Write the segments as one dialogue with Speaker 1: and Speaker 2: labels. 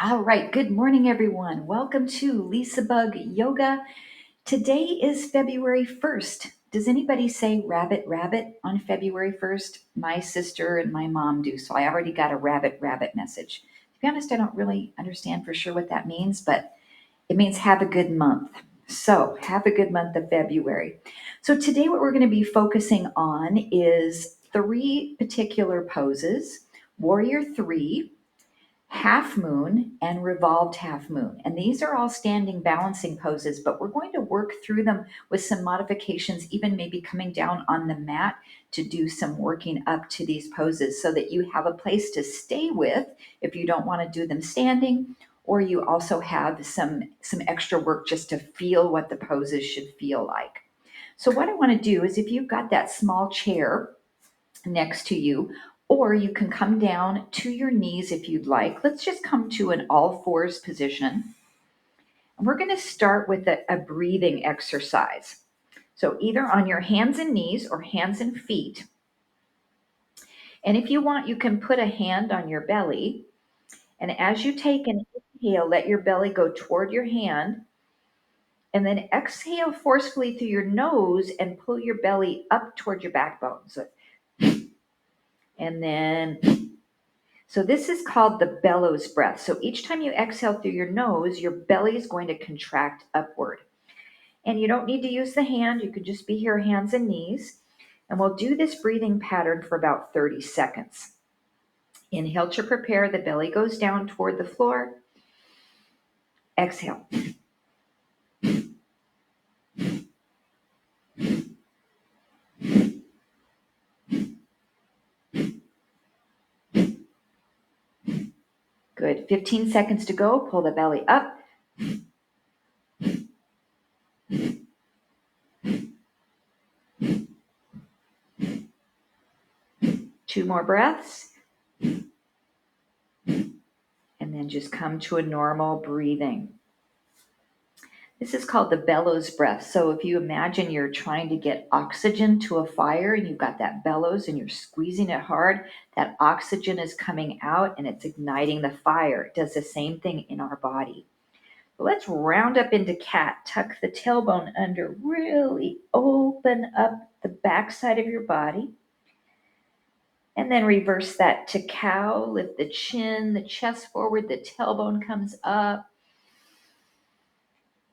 Speaker 1: All right, good morning, everyone. Welcome to LisaBug Yoga. Today is February 1st. Does anybody say rabbit, rabbit on February 1st? My sister and my mom do, so I already got a rabbit, rabbit message. To be honest, I don't really understand for sure what that means, but it means have a good month. So, have a good month of February. So, today, what we're going to be focusing on is three particular poses: Warrior Three, Half Moon, and Revolved Half Moon. And these are all standing balancing poses, but we're going to work through them with some modifications, even maybe coming down on the mat to do some working up to these poses so that you have a place to stay with if you don't want to do them standing, or you also have some extra work just to feel what the poses should feel like. So what I want to do is, if you've got that small chair next to you, or you can come down to your knees if you'd like. Let's just come to an all fours position. And we're going to start with a breathing exercise. So either on your hands and knees or hands and feet. And if you want, you can put a hand on your belly. And as you take an inhale, let your belly go toward your hand. And then exhale forcefully through your nose and pull your belly up toward your backbone. So this is called the bellows breath. So each time you exhale through your nose, your belly is going to contract upward. And you don't need to use the hand. You could just be here, hands and knees. And we'll do this breathing pattern for about 30 seconds. Inhale to prepare. The belly goes down toward the floor. Exhale. Good. 15 seconds to go. Pull the belly up. Two more breaths. And then just come to a normal breathing. This is called the bellows breath. So if you imagine you're trying to get oxygen to a fire and you've got that bellows and you're squeezing it hard, that oxygen is coming out and it's igniting the fire. It does the same thing in our body. Let's round up into cat. Tuck the tailbone under. Really open up the backside of your body. And then reverse that to cow. Lift the chin, the chest forward, the tailbone comes up.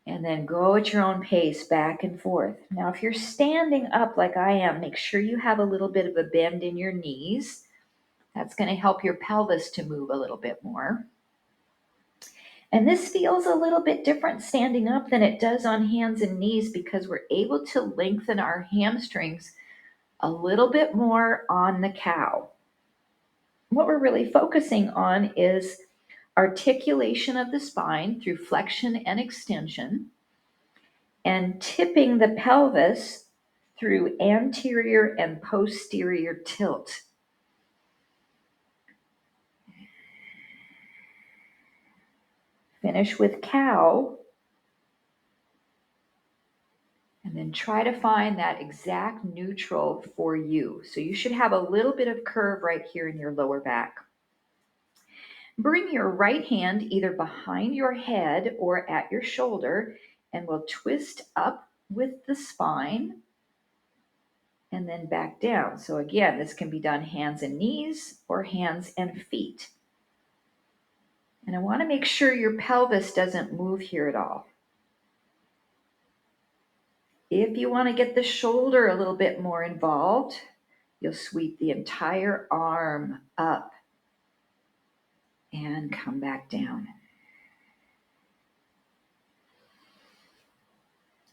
Speaker 1: And then go at your own pace back and forth. Now, if you're standing up like I am, make sure you have a little bit of a bend in your knees. That's going to help your pelvis to move a little bit more. And this feels a little bit different standing up than it does on hands and knees because we're able to lengthen our hamstrings a little bit more on the cow. What we're really focusing on is articulation of the spine through flexion and extension, and tipping the pelvis through anterior and posterior tilt. Finish with cow. And then try to find that exact neutral for you. So you should have a little bit of curve right here in your lower back. Bring your right hand either behind your head or at your shoulder, and we'll twist up with the spine and then back down. So again, this can be done hands and knees or hands and feet. And I want to make sure your pelvis doesn't move here at all. If you want to get the shoulder a little bit more involved, you'll sweep the entire arm up and come back down.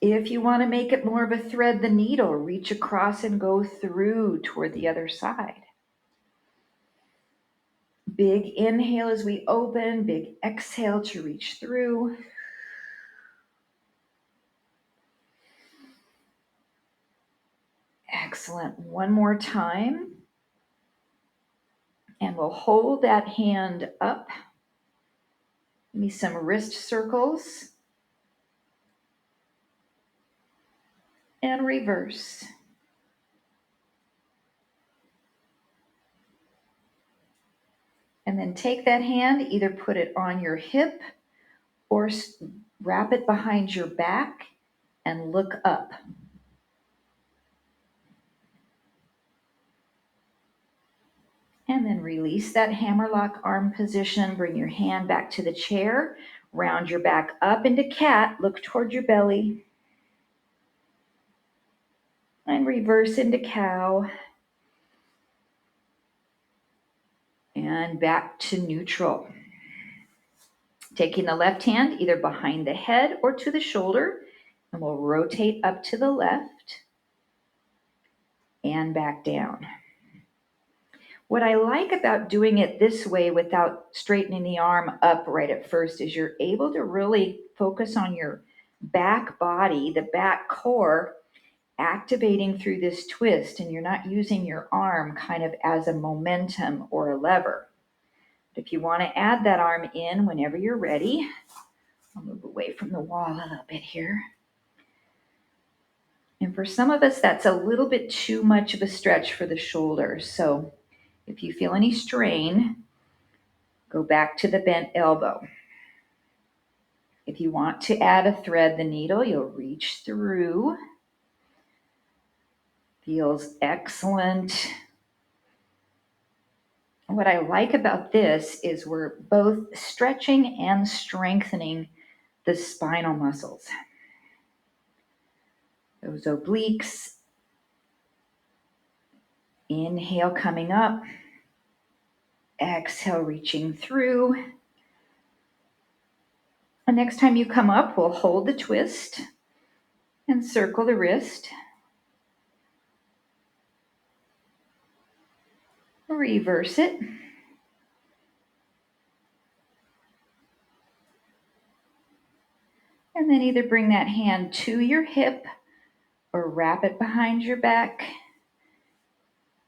Speaker 1: If you want to make it more of a thread the needle, reach across and go through toward the other side. Big inhale as we open, big exhale to reach through. Excellent. One more time. And we'll hold that hand up. Give me some wrist circles. And reverse. And then take that hand, either put it on your hip or wrap it behind your back and look up. And then release that hammerlock arm position. Bring your hand back to the chair. Round your back up into cat. Look toward your belly. And reverse into cow. And back to neutral. Taking the left hand either behind the head or to the shoulder. And we'll rotate up to the left. And back down. What I like about doing it this way without straightening the arm up right at first is you're able to really focus on your back body, the back core, activating through this twist, and you're not using your arm kind of as a momentum or a lever. If you want to add that arm in whenever you're ready, I'll move away from the wall a little bit here. And for some of us, that's a little bit too much of a stretch for the shoulders. So if you feel any strain, go back to the bent elbow. If you want to add a thread the needle, you'll reach through. Feels excellent. What I like about this is we're both stretching and strengthening the spinal muscles. Those obliques. Inhale, coming up. Exhale, reaching through. And next time you come up, we'll hold the twist and circle the wrist. Reverse it. And then either bring that hand to your hip or wrap it behind your back.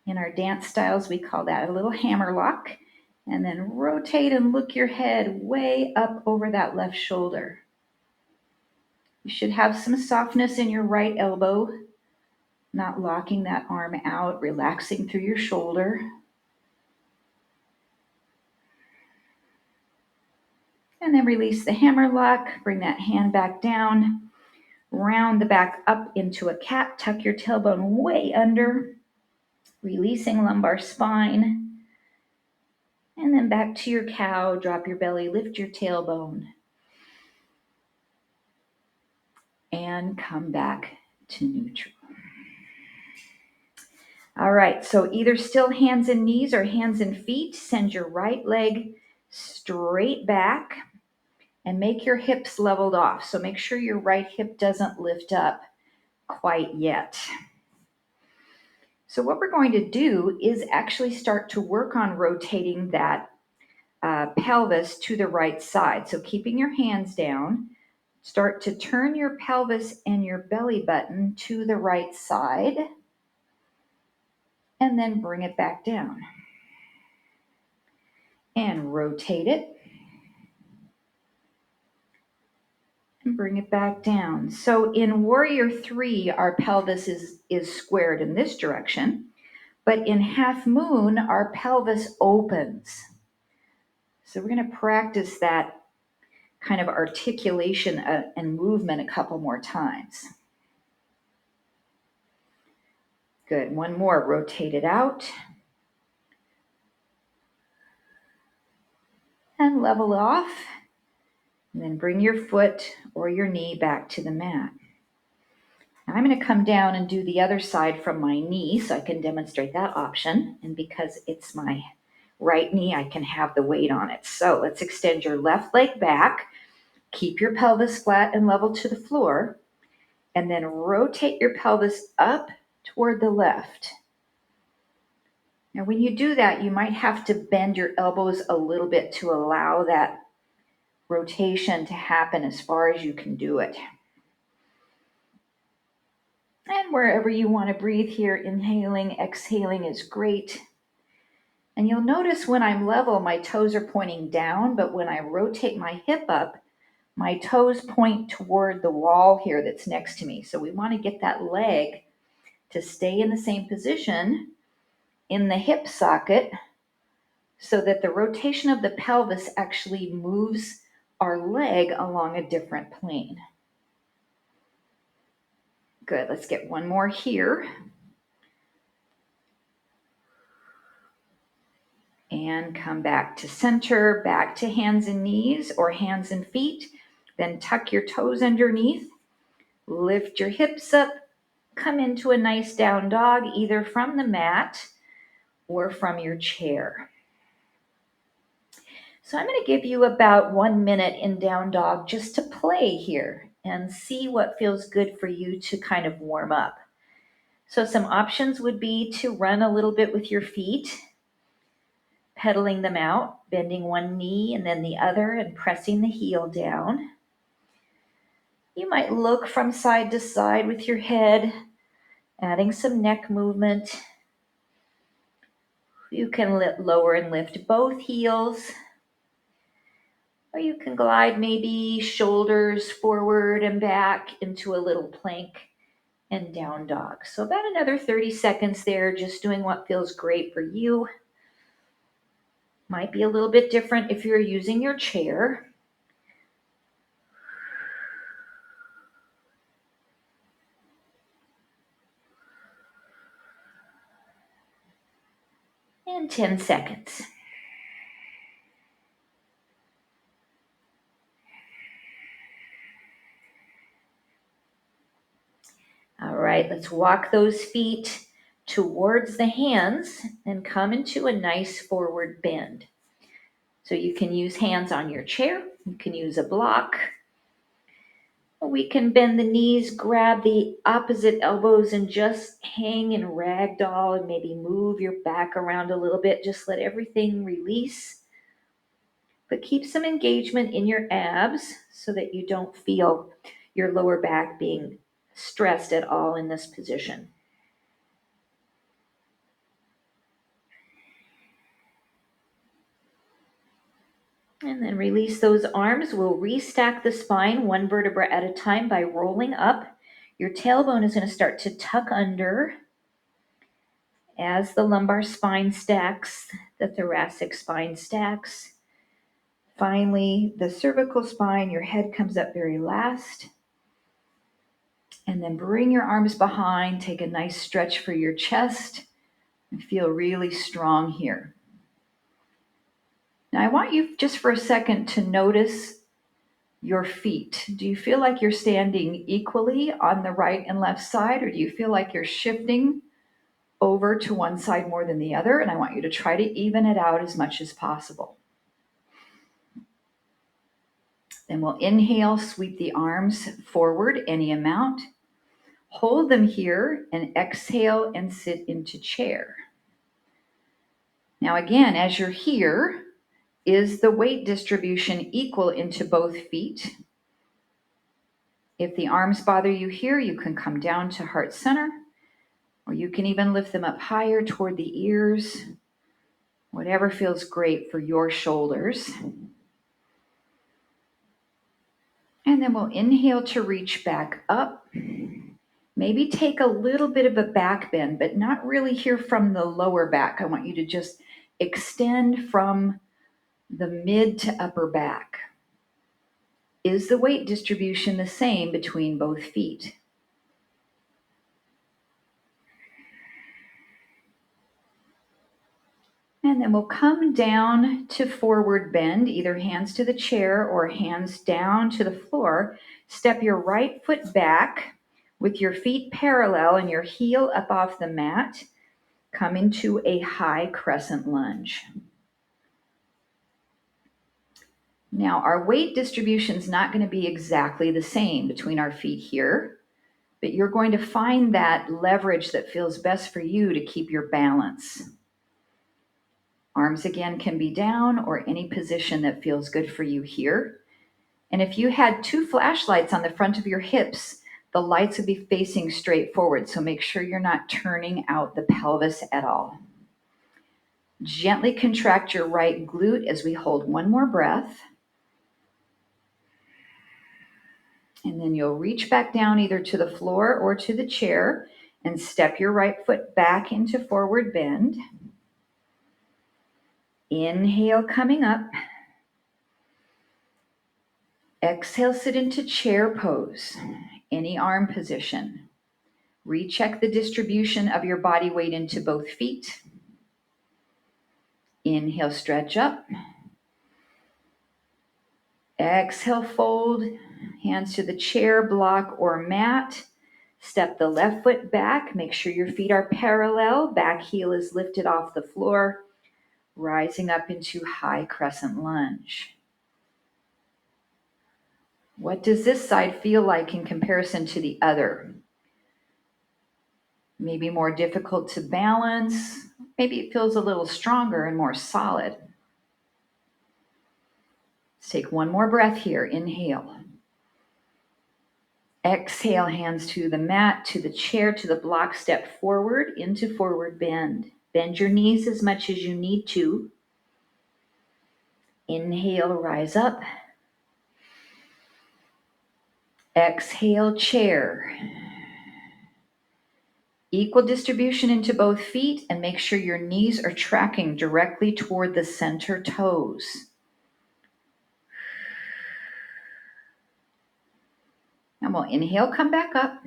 Speaker 1: In our dance styles, we call that a little hammerlock. And then rotate and look your head way up over that left shoulder. You should have some softness in your right elbow, not locking that arm out, relaxing through your shoulder. And then release the hammerlock, bring that hand back down, round the back up into a cat, tuck your tailbone way under, releasing lumbar spine. And then back to your cow, drop your belly, lift your tailbone. And come back to neutral. All right, so either still hands and knees or hands and feet. Send your right leg straight back and make your hips leveled off. So make sure your right hip doesn't lift up quite yet. So what we're going to do is actually start to work on rotating that pelvis to the right side. So keeping your hands down, start to turn your pelvis and your belly button to the right side, and then bring it back down. And rotate it. And bring it back down. So in Warrior 3, our pelvis is squared in this direction, but in Half Moon, our pelvis opens. So we're going to practice that kind of articulation and movement a couple more times. Good. One more. Rotate it out. And level off. And then bring your foot or your knee back to the mat. Now I'm going to come down and do the other side from my knee so I can demonstrate that option. And because it's my right knee, I can have the weight on it. So let's extend your left leg back. Keep your pelvis flat and level to the floor. And then rotate your pelvis up toward the left. Now when you do that, you might have to bend your elbows a little bit to allow that rotation to happen as far as you can do it. And wherever you want to breathe here, inhaling, exhaling is great. And you'll notice when I'm level, my toes are pointing down, but when I rotate my hip up, my toes point toward the wall here that's next to me. So we want to get that leg to stay in the same position in the hip socket so that the rotation of the pelvis actually moves our leg along a different plane. Good, let's get one more here. And come back to center, back to hands and knees or hands and feet. Then tuck your toes underneath, lift your hips up, come into a nice down dog, either from the mat or from your chair. So I'm going to give you about 1 minute in down dog just to play here and see what feels good for you to kind of warm up. So some options would be to run a little bit with your feet, pedaling them out, bending one knee and then the other and pressing the heel down. You might look from side to side with your head, adding some neck movement. You can lower and lift both heels, or you can glide maybe shoulders forward and back into a little plank and down dog. So about another 30 seconds there, just doing what feels great for you. Might be a little bit different if you're using your chair. And 10 seconds. All right, let's walk those feet towards the hands and come into a nice forward bend. So you can use hands on your chair, you can use a block. We can bend the knees, grab the opposite elbows and just hang in ragdoll and maybe move your back around a little bit. Just let everything release. But keep some engagement in your abs so that you don't feel your lower back being stressed at all in this position. And then release those arms. We'll restack the spine one vertebra at a time by rolling up. Your tailbone is going to start to tuck under as the lumbar spine stacks, the thoracic spine stacks. Finally, the cervical spine, your head comes up very last. And then bring your arms behind, take a nice stretch for your chest, and feel really strong here. Now I want you just for a second to notice your feet. Do you feel like you're standing equally on the right and left side, or do you feel like you're shifting over to one side more than the other? And I want you to try to even it out as much as possible. Then we'll inhale, sweep the arms forward any amount. Hold them here and exhale and sit into chair. Now again, as you're here, is the weight distribution equal into both feet? If the arms bother you here, you can come down to heart center, or you can even lift them up higher toward the ears, whatever feels great for your shoulders. And then we'll inhale to reach back up. Maybe take a little bit of a back bend, but not really here from the lower back. I want you to just extend from the mid to upper back. Is the weight distribution the same between both feet? And then we'll come down to forward bend, either hands to the chair or hands down to the floor. Step your right foot back with your feet parallel and your heel up off the mat. Come into a high crescent lunge. Now, our weight distribution is not going to be exactly the same between our feet here, but you're going to find that leverage that feels best for you to keep your balance. Arms again can be down or any position that feels good for you here. And if you had two flashlights on the front of your hips, the lights would be facing straight forward. So make sure you're not turning out the pelvis at all. Gently contract your right glute as we hold one more breath. And then you'll reach back down either to the floor or to the chair and step your right foot back into forward bend. Inhale, coming up. Exhale, sit into chair pose, any arm position. Recheck the distribution of your body weight into both feet. Inhale, stretch up. Exhale, fold. Hands to the chair, block, or mat. Step the left foot back. Make sure your feet are parallel. Back heel is lifted off the floor. Rising up into high crescent lunge. What does this side feel like in comparison to the other? Maybe more difficult to balance. Maybe it feels a little stronger and more solid. Let's take one more breath here. Inhale. Exhale, hands to the mat, to the chair, to the block. Step forward into forward bend. Bend your knees as much as you need to. Inhale, rise up. Exhale, chair. Equal distribution into both feet, and make sure your knees are tracking directly toward the center toes. And we'll inhale, come back up.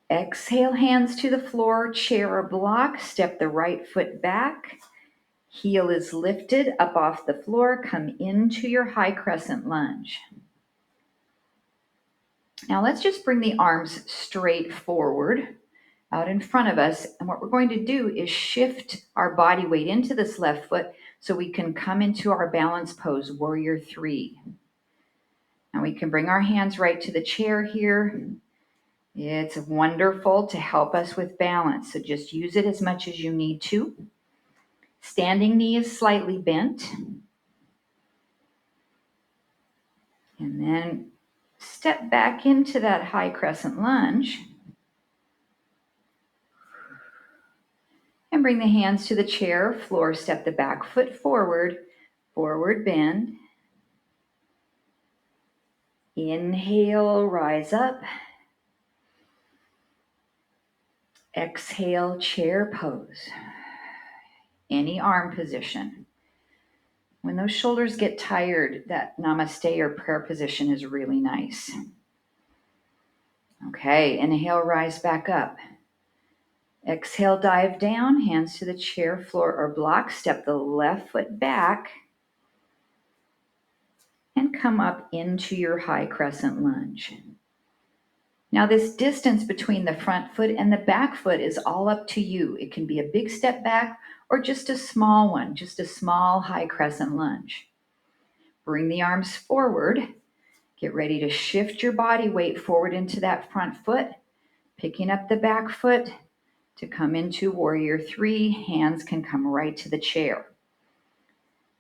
Speaker 1: Exhale, hands to the floor, chair or block. Step the right foot back. Heel is lifted up off the floor. Come into your high crescent lunge. Now let's just bring the arms straight forward out in front of us. And what we're going to do is shift our body weight into this left foot so we can come into our balance pose, warrior three. And we can bring our hands right to the chair here. It's wonderful to help us with balance. So just use it as much as you need to. Standing knee is slightly bent. And then step back into that high crescent lunge. And bring the hands to the chair, floor, step the back foot forward, forward bend. Inhale, rise up. Exhale, chair pose. Any arm position. When those shoulders get tired, that namaste or prayer position is really nice. Okay, inhale, rise back up. Exhale, dive down, hands to the chair, floor, or block. Step the left foot back and come up into your high crescent lunge. Now, this distance between the front foot and the back foot is all up to you. It can be a big step back or just a small one, just a small high crescent lunge. Bring the arms forward. Get ready to shift your body weight forward into that front foot, picking up the back foot to come into warrior three. Hands can come right to the chair.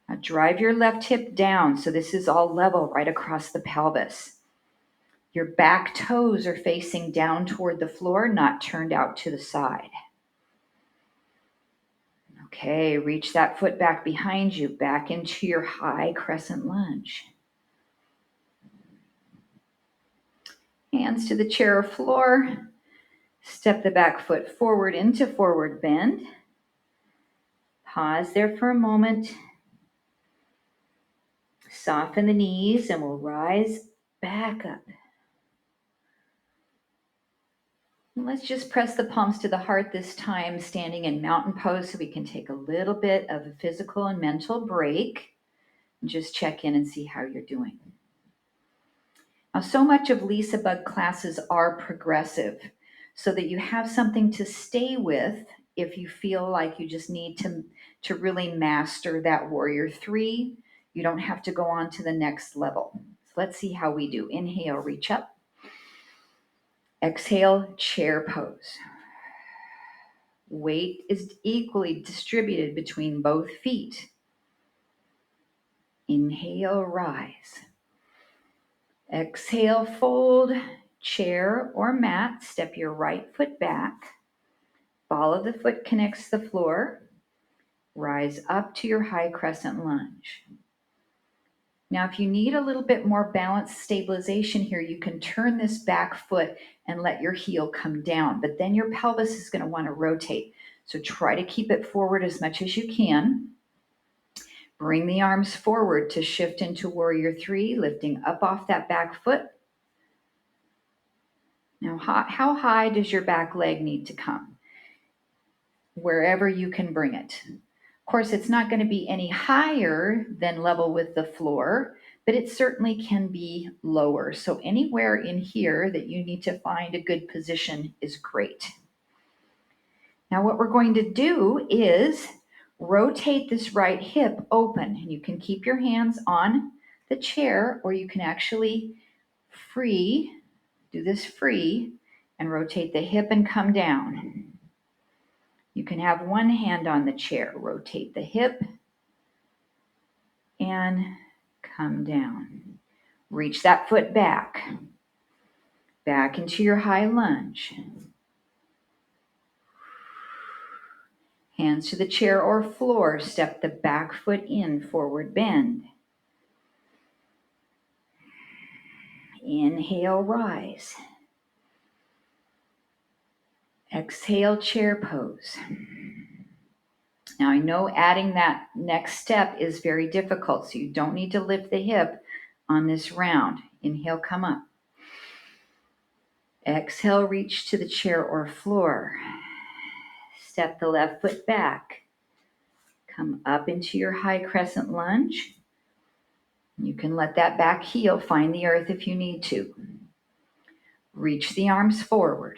Speaker 1: Now drive your left hip down so this is all level right across the pelvis. Your back toes are facing down toward the floor, not turned out to the side. Okay, reach that foot back behind you, back into your high crescent lunge. Hands to the chair or floor. Step the back foot forward into forward bend. Pause there for a moment. Soften the knees and we'll rise back up. And let's just press the palms to the heart this time, standing in mountain pose so we can take a little bit of a physical and mental break. And just check in and see how you're doing. Now, so much of LisaBug classes are progressive so that you have something to stay with if you feel like you just need to really master that warrior three. You don't have to go on to the next level. So let's see how we do. Inhale, reach up. Exhale, chair pose. Weight is equally distributed between both feet. Inhale, rise. Exhale, fold, chair or mat. Step your right foot back. Ball of the foot connects the floor. Rise up to your high crescent lunge. Now, if you need a little bit more balance stabilization here, you can turn this back foot and let your heel come down, but then your pelvis is going to want to rotate. So try to keep it forward as much as you can. Bring the arms forward to shift into warrior three, lifting up off that back foot. Now, how high does your back leg need to come? Wherever you can bring it. Of course, it's not going to be any higher than level with the floor, but it certainly can be lower. So anywhere in here that you need to find a good position is great. Now what we're going to do is rotate this right hip open. And you can keep your hands on the chair, or you can actually do this free and rotate the hip and come down. You can have one hand on the chair, rotate the hip and come down. Reach that foot back into your high lunge. Hands to the chair or floor, step the back foot in, forward bend. Inhale, rise. Exhale, chair pose. Now I know adding that next step is very difficult, so you don't need to lift the hip on this round. Inhale, come up. Exhale, reach to the chair or floor. Step the left foot back. Come up into your high crescent lunge. You can let that back heel find the earth if you need to. Reach the arms forward.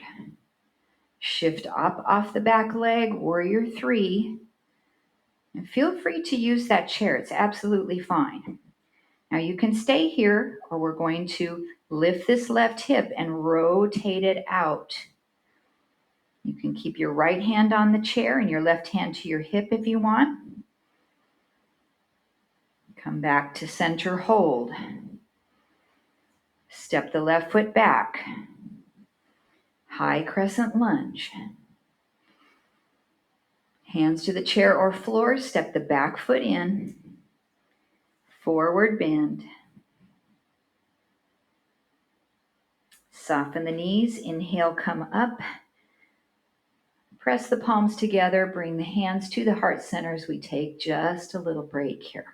Speaker 1: Shift up off the back leg, warrior three. And feel free to use that chair. It's absolutely fine. Now you can stay here, or we're going to lift this left hip and rotate it out. You can keep your right hand on the chair and your left hand to your hip if you want. Come back to center, hold. Step the left foot back. High crescent lunge. Hands to the chair or floor, step the back foot in. Forward bend. Soften the knees, inhale, come up. Press the palms together, bring the hands to the heart center as we take just a little break here.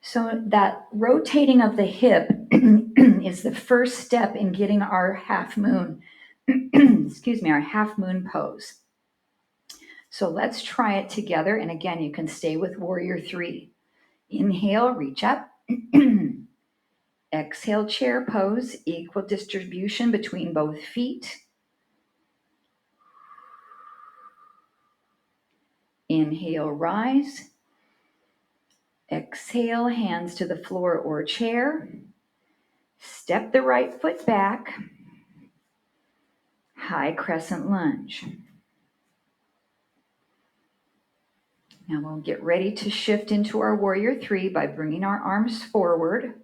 Speaker 1: So that rotating of the hip is the first step in getting our half moon, our half moon pose. So let's try it together. And again, you can stay with warrior three. Inhale, reach up. Exhale, chair pose, equal distribution between both feet. Inhale, rise. Exhale, hands to the floor or chair. Step the right foot back. High crescent lunge. Now we'll get ready to shift into our warrior three by bringing our arms forward.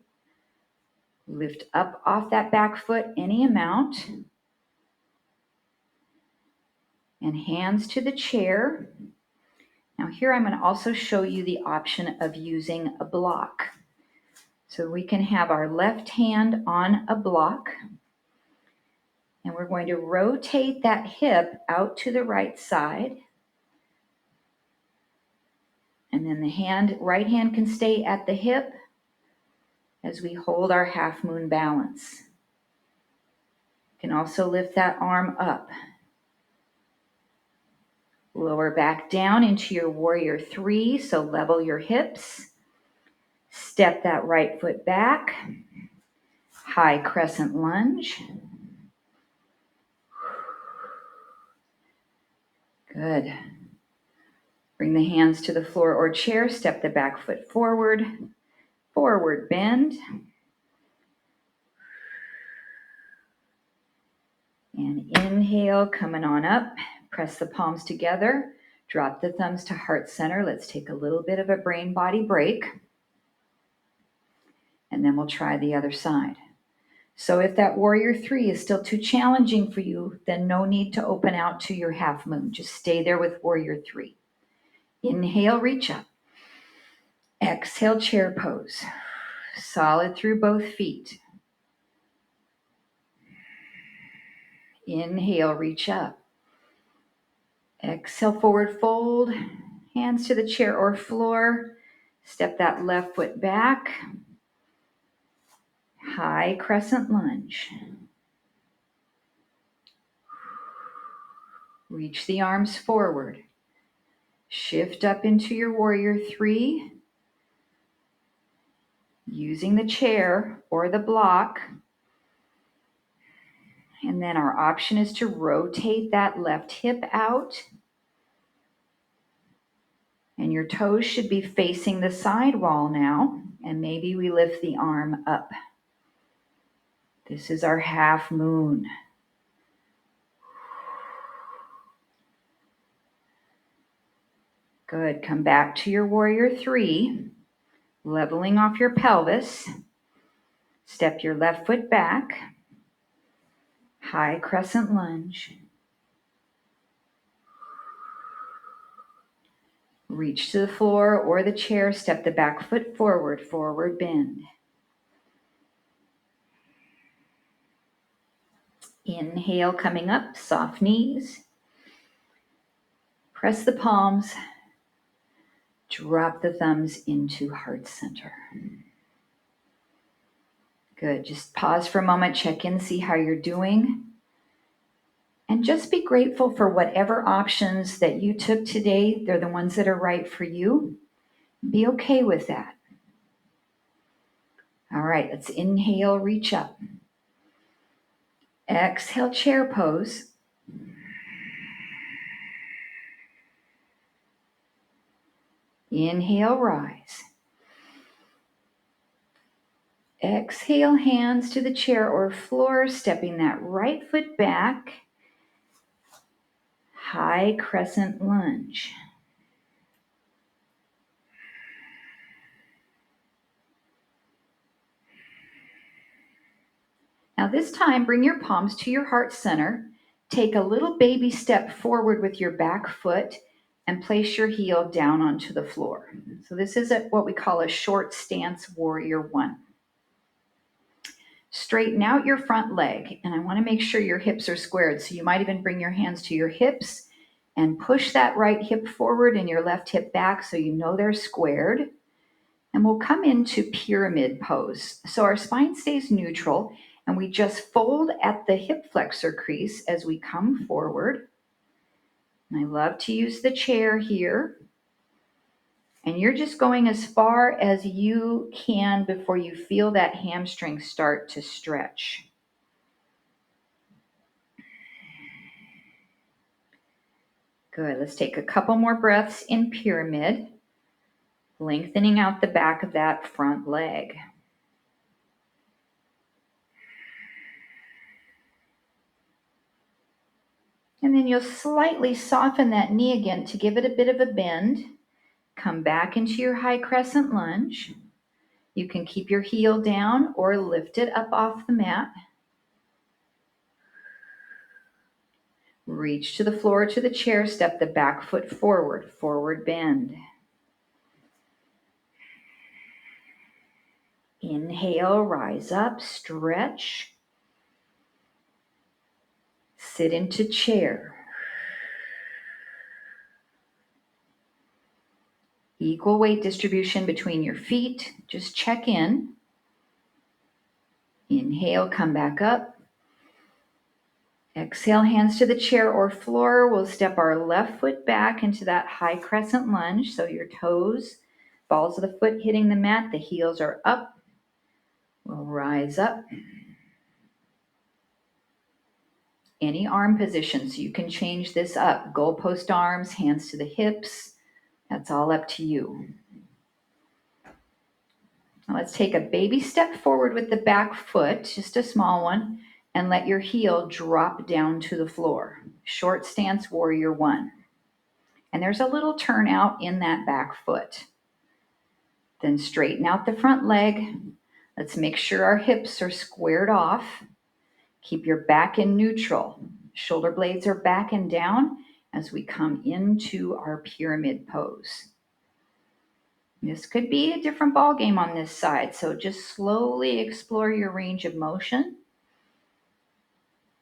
Speaker 1: Lift up off that back foot any amount. And hands to the chair. Now here I'm going to also show you the option of using a block. So we can have our left hand on a block. And we're going to rotate that hip out to the right side. And then the right hand can stay at the hip as we hold our half moon balance. You can also lift that arm up. Lower back down into your warrior three, so level your hips. Step that right foot back. High crescent lunge. Good. Bring the hands to the floor or chair. Step the back foot forward. Forward bend. And inhale, coming on up. Press the palms together. Drop the thumbs to heart center. Let's take a little bit of a brain body break. And then we'll try the other side. So if that warrior three is still too challenging for you, then no need to open out to your half moon. Just stay there with warrior three. Inhale, reach up. Exhale, chair pose. Solid through both feet. Inhale, reach up. Exhale, forward fold, hands to the chair or floor. Step that left foot back. High crescent lunge. Reach the arms forward. Shift up into your warrior three. Using the chair or the block. And then our option is to rotate that left hip out. And your toes should be facing the side wall now. And maybe we lift the arm up. This is our half moon. Good. Come back to your warrior three, leveling off your pelvis. Step your left foot back. High crescent lunge. Reach to the floor or the chair. Step the back foot forward, forward bend. Inhale, coming up, soft knees. Press the palms. Drop the thumbs into heart center. Good. Just pause for a moment, check in, see how you're doing. And just be grateful for whatever options that you took today. They're the ones that are right for you. Be okay with that. All right, let's inhale, reach up. Exhale, chair pose. Inhale, rise. Exhale, hands to the chair or floor, stepping that right foot back. High crescent lunge. Now this time, bring your palms to your heart center. Take a little baby step forward with your back foot and place your heel down onto the floor. So this is what we call a short stance warrior one. Straighten out your front leg, and I want to make sure your hips are squared. So you might even bring your hands to your hips and push that right hip forward and your left hip back so you know they're squared. And we'll come into pyramid pose. So our spine stays neutral and we just fold at the hip flexor crease as we come forward. And I love to use the chair here. And you're just going as far as you can before you feel that hamstring start to stretch. Good. Let's take a couple more breaths in pyramid, lengthening out the back of that front leg. And then you'll slightly soften that knee again to give it a bit of a bend. Come back into your high crescent lunge. You can keep your heel down or lift it up off the mat. Reach to the floor, to the chair, step the back foot forward, forward bend. Inhale, rise up, stretch. Sit into chair. Equal weight distribution between your feet. Just check in. Inhale, come back up. Exhale, hands to the chair or floor. We'll step our left foot back into that high crescent lunge. So your toes, balls of the foot hitting the mat, the heels are up. We'll rise up. Any arm position, so you can change this up. Goalpost arms, hands to the hips. That's all up to you. Now let's take a baby step forward with the back foot, just a small one, and let your heel drop down to the floor. Short stance warrior one. And there's a little turnout in that back foot. Then straighten out the front leg. Let's make sure our hips are squared off. Keep your back in neutral. Shoulder blades are back and down as we come into our pyramid pose. This could be a different ball game on this side, so just slowly explore your range of motion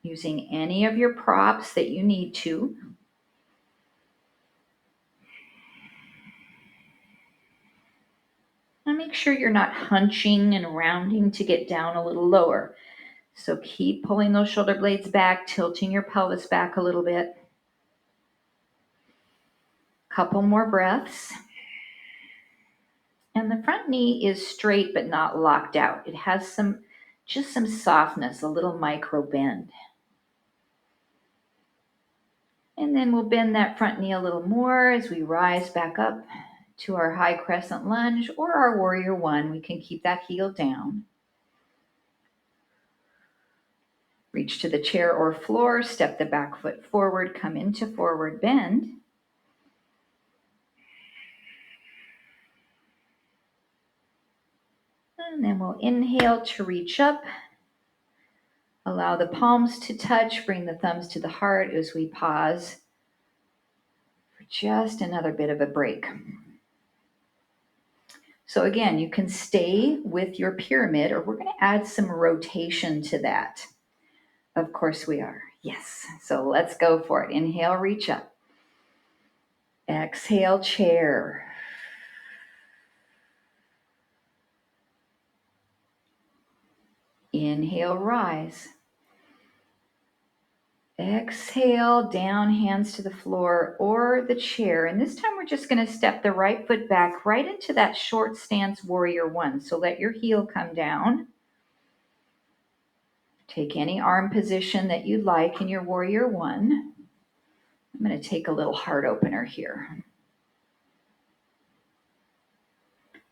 Speaker 1: using any of your props that you need to. And make sure you're not hunching and rounding to get down a little lower. So keep pulling those shoulder blades back, tilting your pelvis back a little bit. Couple more breaths. And the front knee is straight but not locked out. It has just some softness, a little micro bend. And then we'll bend that front knee a little more as we rise back up to our high crescent lunge or our warrior one. We can keep that heel down. Reach to the chair or floor, step the back foot forward, come into forward bend. And then we'll inhale to reach up. Allow the palms to touch, bring the thumbs to the heart as we pause for just another bit of a break. So again, you can stay with your pyramid, or we're going to add some rotation to that. Of course we are. Yes. So let's go for it. Inhale, reach up. Exhale, chair. Inhale, rise. Exhale, down, hands to the floor or the chair. And this time we're just going to step the right foot back right into that short stance warrior one. So let your heel come down. Take any arm position that you like in your warrior one. I'm going to take a little heart opener here.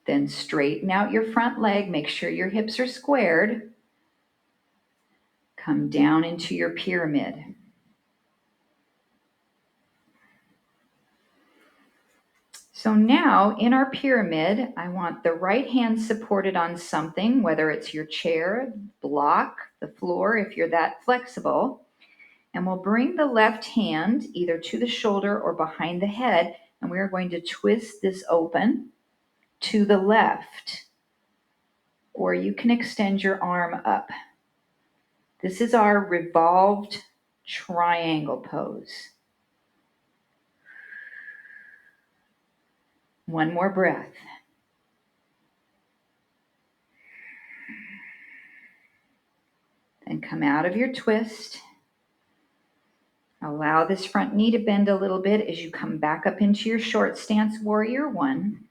Speaker 1: Then straighten out your front leg. Make sure your hips are squared. Come down into your pyramid. So now in our pyramid, I want the right hand supported on something, whether it's your chair, block, the floor, if you're that flexible. And we'll bring the left hand either to the shoulder or behind the head, and we are going to twist this open to the left. Or you can extend your arm up. This is our revolved triangle pose. One more breath. Then come out of your twist. Allow this front knee to bend a little bit as you come back up into your short stance warrior one.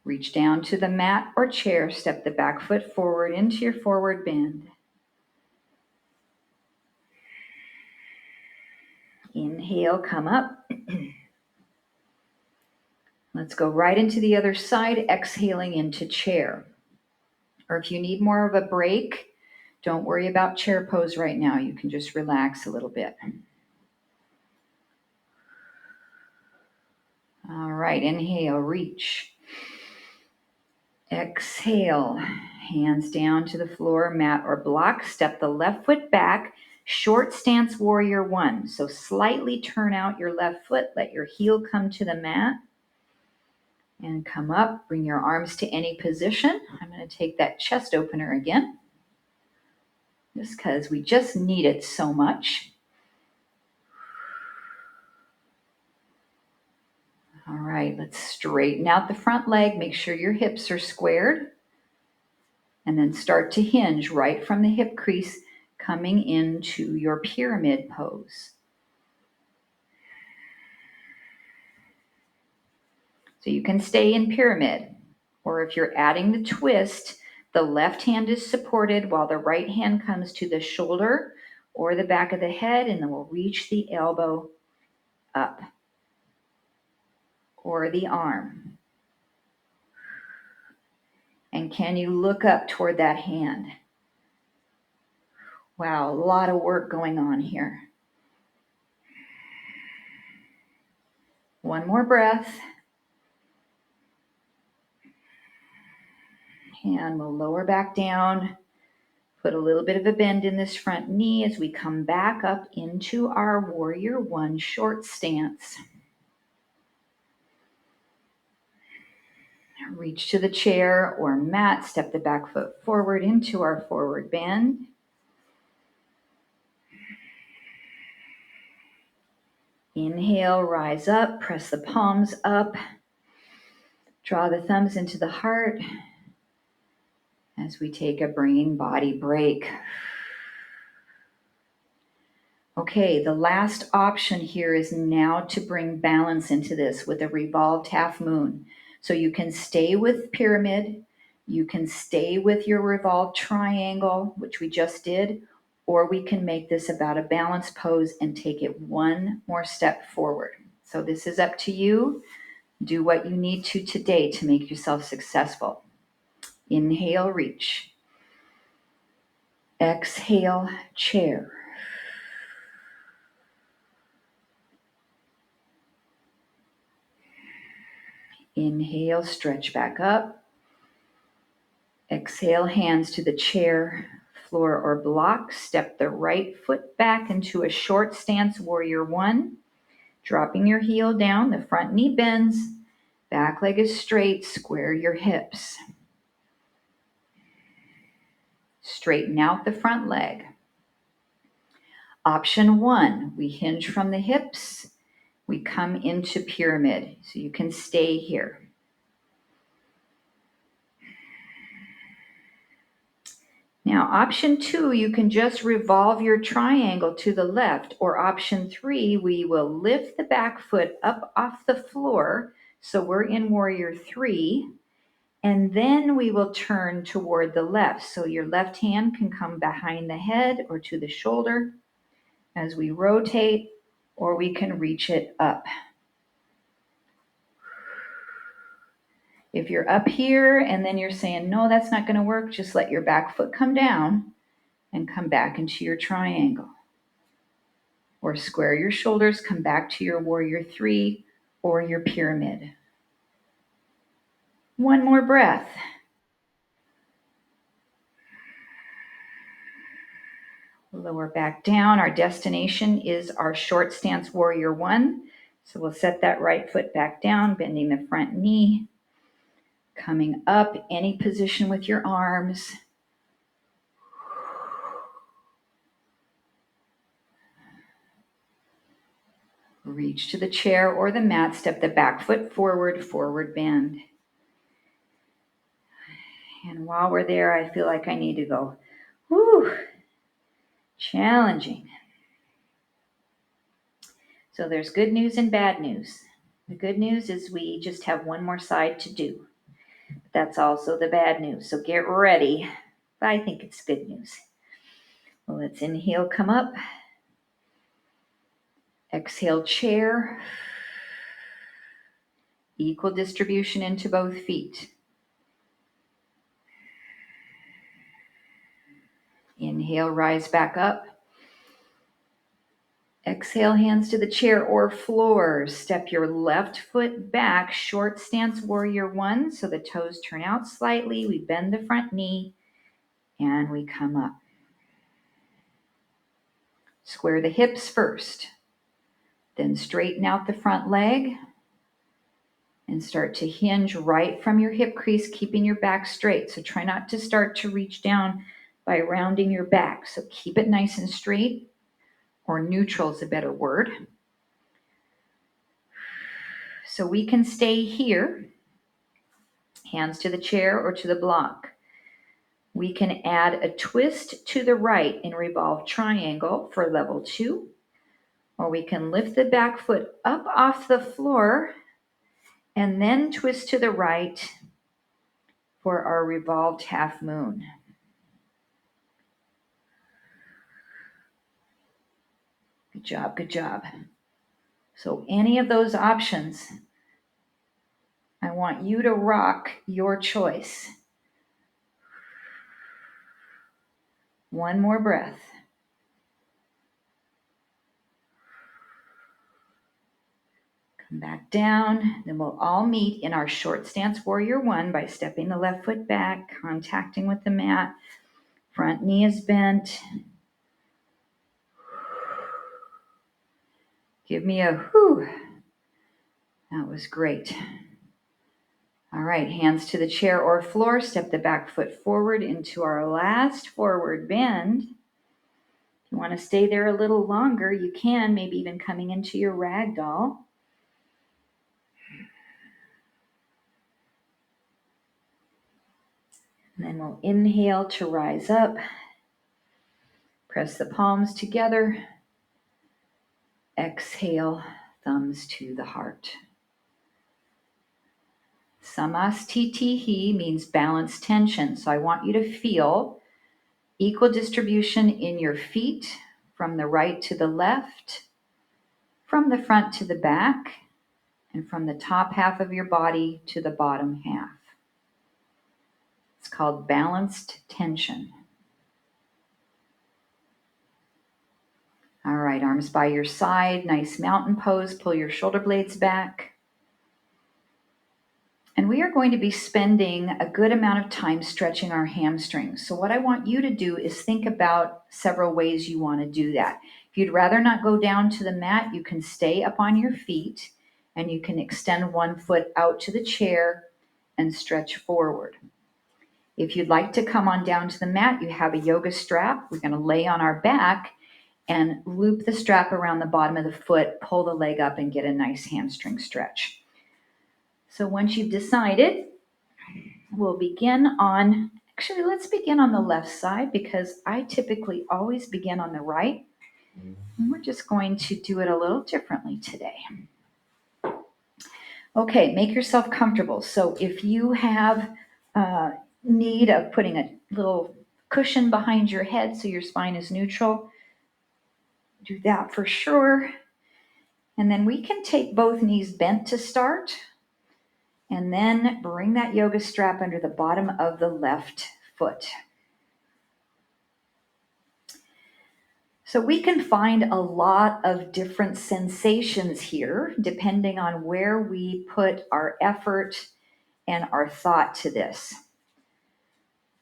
Speaker 1: Reach down to the mat or chair. Step the back foot forward into your forward bend. Inhale, come up. Let's go right into the other side, exhaling into chair. Or if you need more of a break, don't worry about chair pose right now. You can just relax a little bit. All right, inhale, reach. Exhale, hands down to the floor, mat or block. Step the left foot back, short stance warrior one. So slightly turn out your left foot, let your heel come to the mat. And come up, bring your arms to any position. I'm going to take that chest opener again, just because we just need it so much. All right, let's straighten out the front leg. Make sure your hips are squared. And then start to hinge right from the hip crease, coming into your pyramid pose. So you can stay in pyramid, or if you're adding the twist, the left hand is supported while the right hand comes to the shoulder or the back of the head, and then we'll reach the elbow up or the arm. And can you look up toward that hand? Wow, a lot of work going on here. One more breath. And we'll lower back down. Put a little bit of a bend in this front knee as we come back up into our warrior one short stance. Reach to the chair or mat, step the back foot forward into our forward bend. Inhale, rise up, press the palms up, draw the thumbs into the heart as we take a brain body break. Okay, the last option here is now to bring balance into this with a revolved half moon. So you can stay with pyramid, you can stay with your revolved triangle, which we just did, or we can make this about a balance pose and take it one more step forward. So this is up to you. Do what you need to today to make yourself successful. Inhale, reach. Exhale, chair. Inhale, stretch back up. Exhale, hands to the chair, floor, or block. Step the right foot back into a short stance, warrior one. Dropping your heel down, the front knee bends, back leg is straight, square your hips. Straighten out the front leg. Option one, we hinge from the hips, we come into pyramid, so you can stay here. Now, option two, you can just revolve your triangle to the left, or option three, we will lift the back foot up off the floor, so we're in warrior three, and then we will turn toward the left. So your left hand can come behind the head or to the shoulder as we rotate, or we can reach it up. If you're up here and then you're saying, no, that's not going to work, just let your back foot come down and come back into your triangle. Or square your shoulders, come back to your warrior three or your pyramid. One more breath. Lower back down. Our destination is our short stance warrior one. So we'll set that right foot back down, bending the front knee, coming up, any position with your arms. Reach to the chair or the mat, step the back foot forward, forward bend. And while we're there, I feel like I need to go, whew, challenging. So there's good news and bad news. The good news is we just have one more side to do. That's also the bad news. So get ready. But I think it's good news. Well, let's inhale, come up. Exhale, chair. Equal distribution into both feet. Inhale, rise back up. Exhale, hands to the chair or floor. Step your left foot back, short stance warrior one. So the toes turn out slightly. We bend the front knee and we come up. Square the hips first. Then straighten out the front leg and start to hinge right from your hip crease, keeping your back straight. So try not to start to reach down by rounding your back. So keep it nice and straight, or neutral is a better word. So we can stay here, hands to the chair or to the block. We can add a twist to the right in revolved triangle for level 2, or we can lift the back foot up off the floor and then twist to the right for our revolved half moon. Good job, good job. So any of those options, I want you to rock your choice. One more breath. Come back down. Then we'll all meet in our short stance warrior one by stepping the left foot back, contacting with the mat. Front knee is bent. Give me a whew. That was great. All right, hands to the chair or floor. Step the back foot forward into our last forward bend. You want to stay there a little longer, you can, maybe even coming into your rag doll. And then we'll inhale to rise up. Press the palms together. Exhale, thumbs to the heart. Samastitihi means balanced tension. So I want you to feel equal distribution in your feet from the right to the left, from the front to the back, and from the top half of your body to the bottom half. It's called balanced tension. All right, arms by your side, nice mountain pose. Pull your shoulder blades back. And we are going to be spending a good amount of time stretching our hamstrings. So what I want you to do is think about several ways you want to do that. If you'd rather not go down to the mat, you can stay up on your feet and you can extend one foot out to the chair and stretch forward. If you'd like to come on down to the mat, you have a yoga strap. We're going to lay on our back and loop the strap around the bottom of the foot, pull the leg up and get a nice hamstring stretch. So once you've decided, we'll begin on, actually let's begin on the left side because I typically always begin on the right. And we're just going to do it a little differently today. Okay, make yourself comfortable. So if you have need of putting a little cushion behind your head so your spine is neutral, do that for sure. And then we can take both knees bent to start. And then bring that yoga strap under the bottom of the left foot. So we can find a lot of different sensations here, depending on where we put our effort and our thought to this.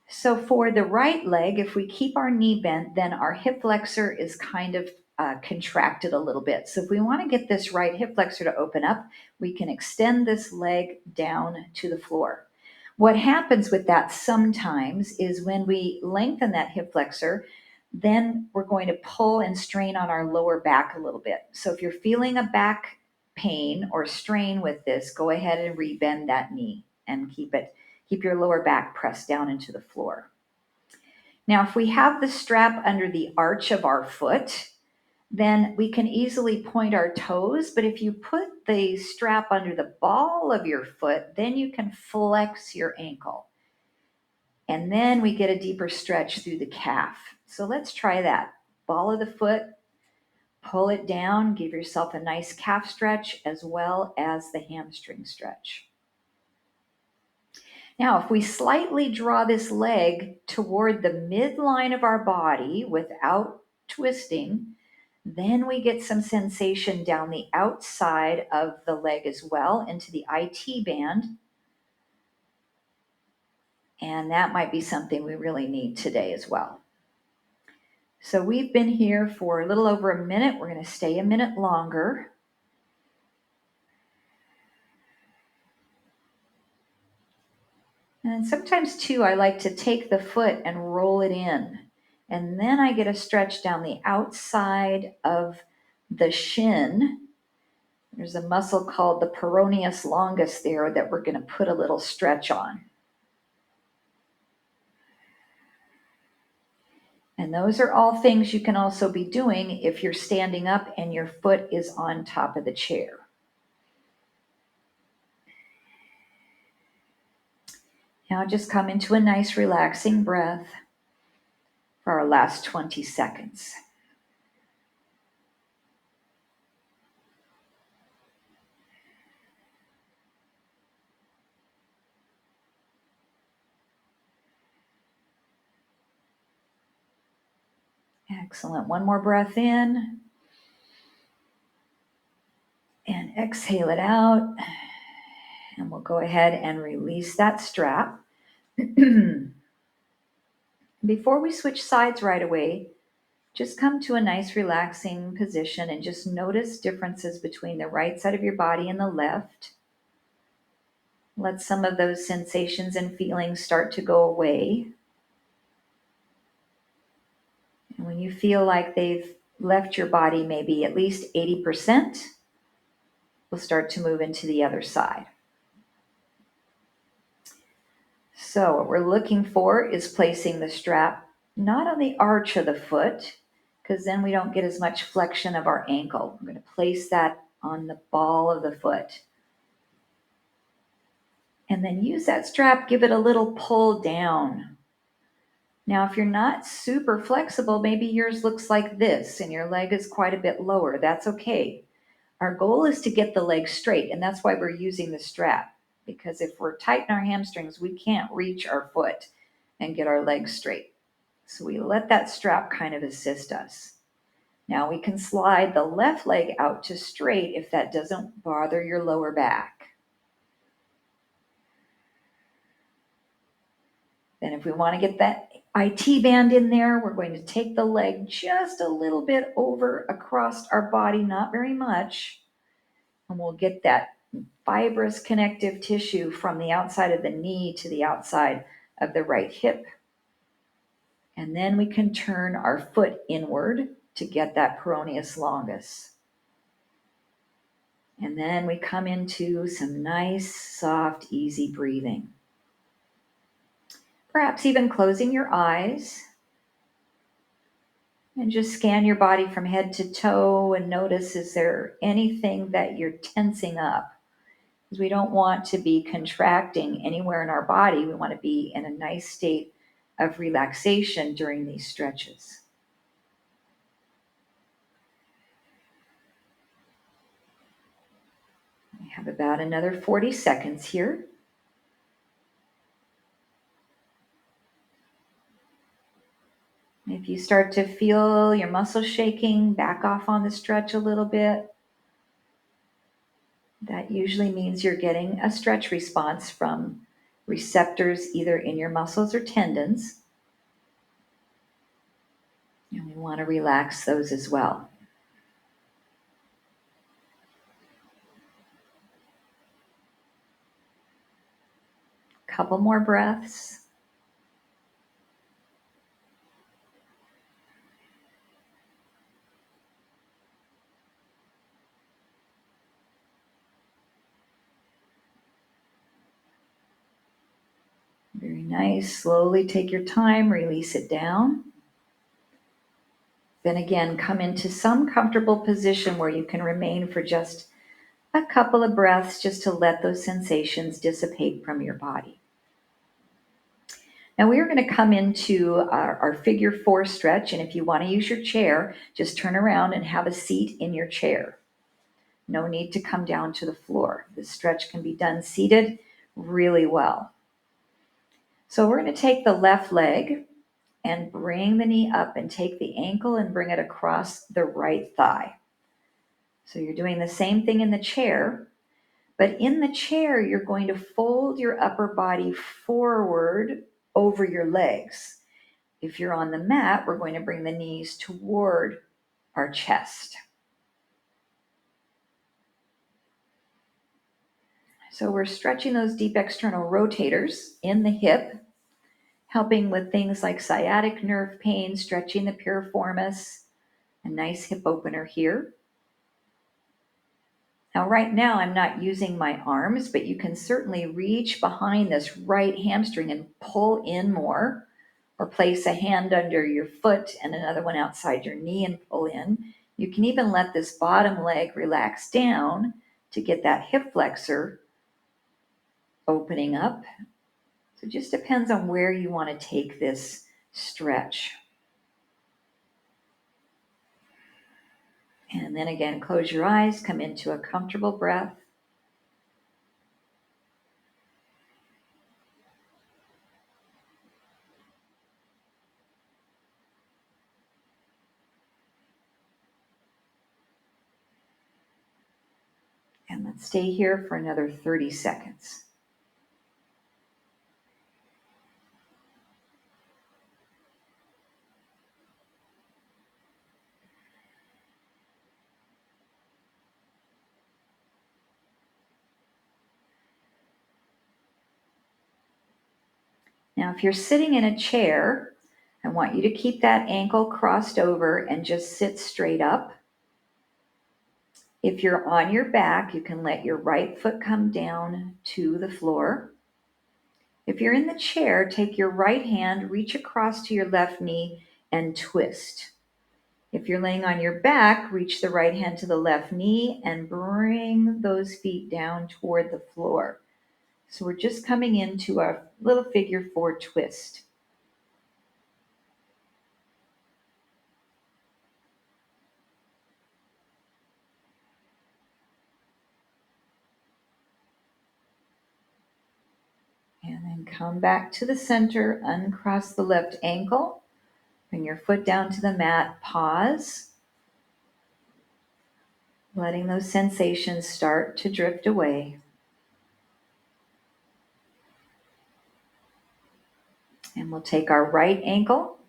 Speaker 1: So for the right leg, if we keep our knee bent, then our hip flexor is kind of contracted a little bit. So if we want to get this right hip flexor to open up, we can extend this leg down to the floor. What happens with that sometimes is when we lengthen that hip flexor, then we're going to pull and strain on our lower back a little bit. So if you're feeling a back pain or strain with this, go ahead and rebend that knee and keep your lower back pressed down into the floor. Now, if we have the strap under the arch of our foot, then we can easily point our toes. But if you put the strap under the ball of your foot, then you can flex your ankle. And then we get a deeper stretch through the calf. So let's try that. Ball of the foot, pull it down, give yourself a nice calf stretch as well as the hamstring stretch. Now, if we slightly draw this leg toward the midline of our body without twisting, then we get some sensation down the outside of the leg as well into the IT band. And that might be something we really need today as well. So we've been here for a little over a minute. We're going to stay a minute longer. And sometimes too, I like to take the foot and roll it in. And then I get a stretch down the outside of the shin. There's a muscle called the peroneus longus there that we're going to put a little stretch on. And those are all things you can also be doing if you're standing up and your foot is on top of the chair. Now just come into a nice relaxing breath for our last 20 seconds. Excellent. One more breath in. And exhale it out. And we'll go ahead and release that strap. Before we switch sides right away, just come to a nice relaxing position and just notice differences between the right side of your body and the left. Let some of those sensations and feelings start to go away. And when you feel like they've left your body maybe at least 80%, we'll start to move into the other side. So what we're looking for is placing the strap not on the arch of the foot, because then we don't get as much flexion of our ankle. I'm going to place that on the ball of the foot. And then use that strap, give it a little pull down. Now, if you're not super flexible, maybe yours looks like this and your leg is quite a bit lower. That's okay. Our goal is to get the leg straight, and that's why we're using the strap. Because if we're tight in our hamstrings, we can't reach our foot and get our legs straight. So we let that strap kind of assist us. Now we can slide the left leg out to straight if that doesn't bother your lower back. Then if we want to get that IT band in there, we're going to take the leg just a little bit over across our body, not very much, and we'll get that fibrous connective tissue from the outside of the knee to the outside of the right hip. And then we can turn our foot inward to get that peroneus longus. And then we come into some nice, soft, easy breathing. Perhaps even closing your eyes and just scan your body from head to toe and notice, is there anything that you're tensing up? Because we don't want to be contracting anywhere in our body. We want to be in a nice state of relaxation during these stretches. We have about another 40 seconds here. If you start to feel your muscles shaking, back off on the stretch a little bit. That usually means you're getting a stretch response from receptors either in your muscles or tendons. And we want to relax those as well. Couple more breaths. Very nice. Slowly take your time, release it down. Then again, come into some comfortable position where you can remain for just a couple of breaths just to let those sensations dissipate from your body. Now we're going to come into our figure 4 stretch, and if you want to use your chair, just turn around and have a seat in your chair. No need to come down to the floor. This stretch can be done seated really well. So we're going to take the left leg and bring the knee up and take the ankle and bring it across the right thigh. So you're doing the same thing in the chair, but in the chair, you're going to fold your upper body forward over your legs. If you're on the mat, we're going to bring the knees toward our chest. So we're stretching those deep external rotators in the hip, helping with things like sciatic nerve pain, stretching the piriformis, a nice hip opener here. Now, right now, I'm not using my arms, but you can certainly reach behind this right hamstring and pull in more, or place a hand under your foot and another one outside your knee and pull in. You can even let this bottom leg relax down to get that hip flexor opening up. So it just depends on where you want to take this stretch. And then again, close your eyes, come into a comfortable breath. And let's stay here for another 30 seconds. Now, if you're sitting in a chair, I want you to keep that ankle crossed over and just sit straight up. If you're on your back, you can let your right foot come down to the floor. If you're in the chair, take your right hand, reach across to your left knee, and twist. If you're laying on your back, reach the right hand to the left knee and bring those feet down toward the floor. So we're just coming into a little figure 4 twist. And then come back to the center, uncross the left ankle, bring your foot down to the mat, pause, letting those sensations start to drift away. And we'll take our right ankle,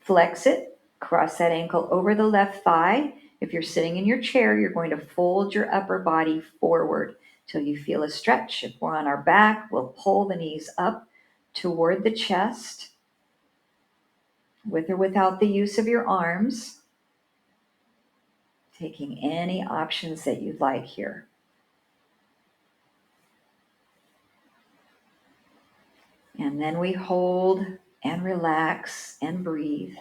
Speaker 1: flex it, cross that ankle over the left thigh. If you're sitting in your chair, you're going to fold your upper body forward till you feel a stretch. If we're on our back, we'll pull the knees up toward the chest, with or without the use of your arms, taking any options that you'd like here. And then we hold and relax and breathe.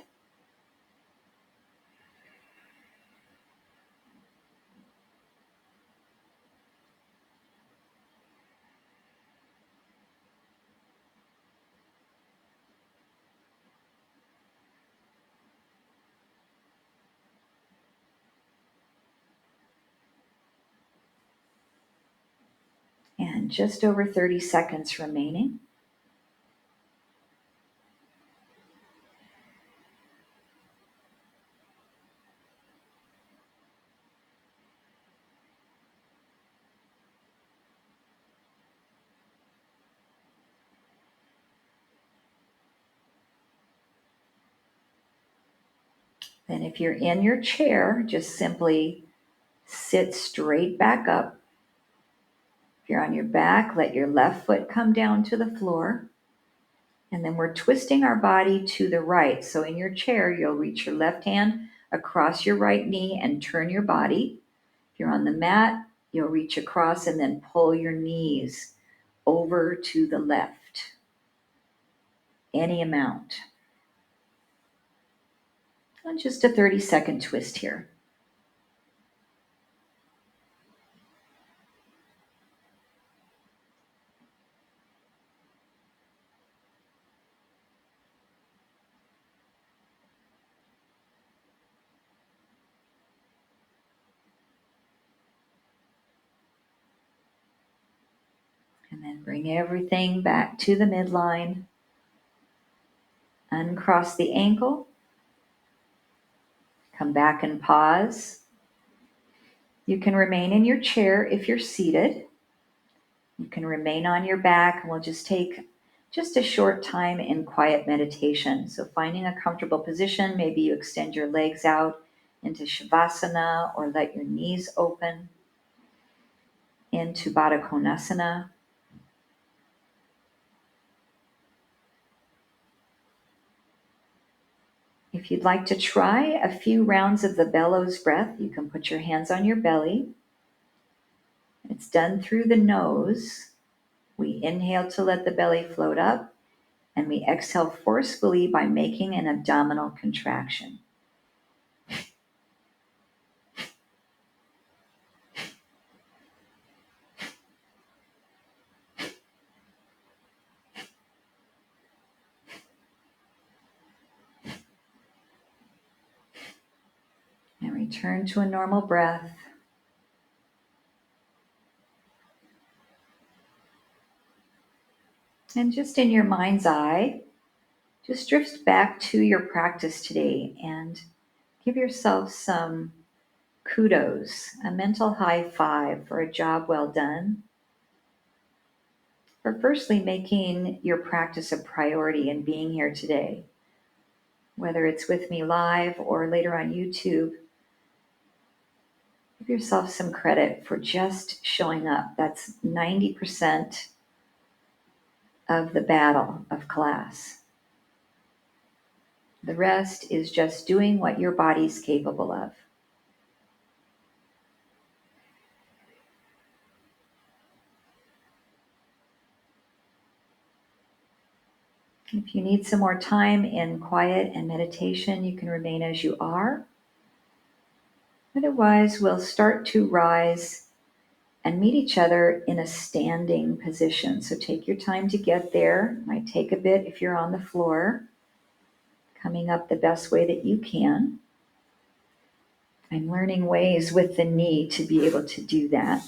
Speaker 1: And just over 30 seconds remaining. Then if you're in your chair, just simply sit straight back up. If you're on your back, let your left foot come down to the floor. And then we're twisting our body to the right. So in your chair, you'll reach your left hand across your right knee and turn your body. If you're on the mat, you'll reach across and then pull your knees over to the left. Any amount. And just a 30-second twist here. And then bring everything back to the midline. Uncross the ankle. Come back and pause. You can remain in your chair if you're seated. You can remain on your back, and we'll just take just a short time in quiet meditation. So finding a comfortable position, maybe you extend your legs out into Shavasana or let your knees open into Baddha Konasana. If you'd like to try a few rounds of the bellows breath, you can put your hands on your belly. It's done through the nose. We inhale to let the belly float up, and we exhale forcefully by making an abdominal contraction. And return to a normal breath. And just in your mind's eye, just drift back to your practice today and give yourself some kudos, a mental high five for a job well done. For firstly making your practice a priority and being here today. Whether it's with me live or later on YouTube, give yourself some credit for just showing up. That's 90% of the battle of class. The rest is just doing what your body's capable of. If you need some more time in quiet and meditation, you can remain as you are. Otherwise, we'll start to rise and meet each other in a standing position. So take your time to get there. Might take a bit if you're on the floor. Coming up the best way that you can. I'm learning ways with the knee to be able to do that.